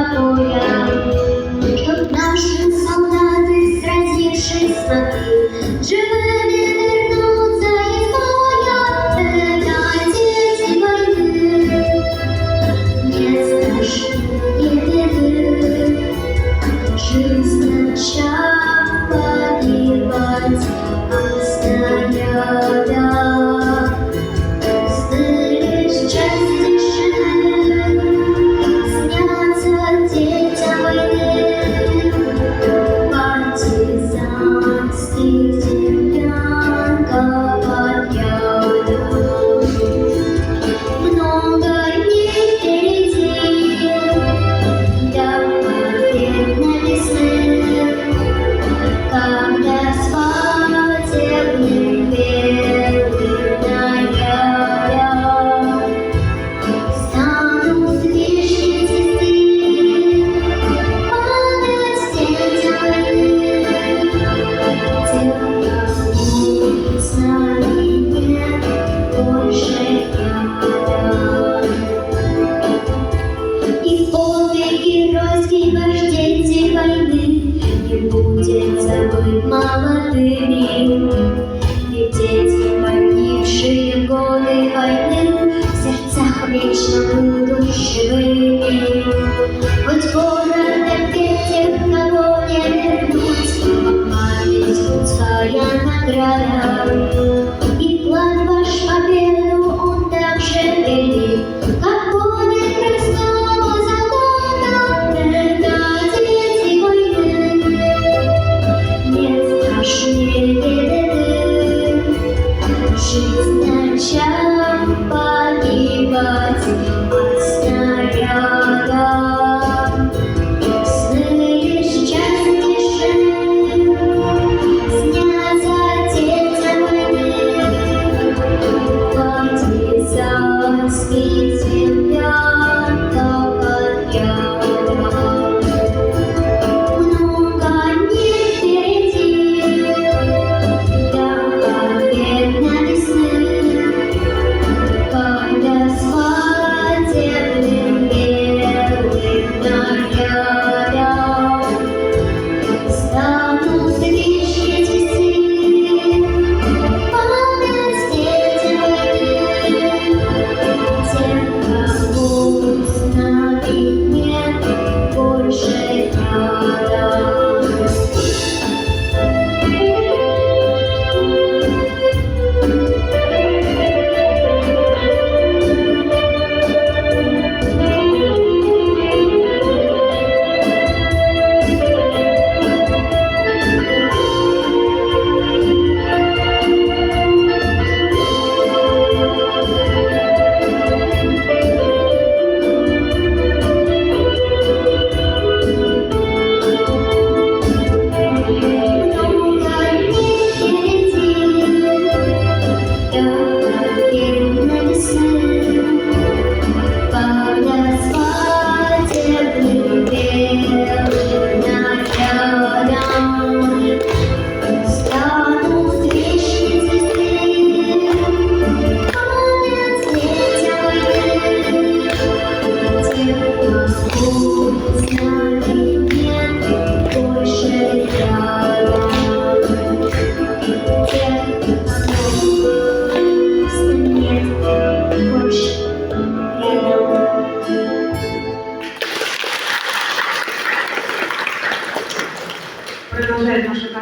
покоя, чтоб наши солдаты, сразившись с ногой, живыми вернутся из боя. Это дети войны, не страшные беды. Жизнь начала погибать от снаряда. Молодыми, ведь дети, погибшие в годы войны, в сердцах вечно будут живыми. Хоть город опять тех, кого не вернуть, а память людская награда. И план ваш победу он так же велик, как подвиг Христова закона. Это дети войны, не страшнее беды. Жизнь начала.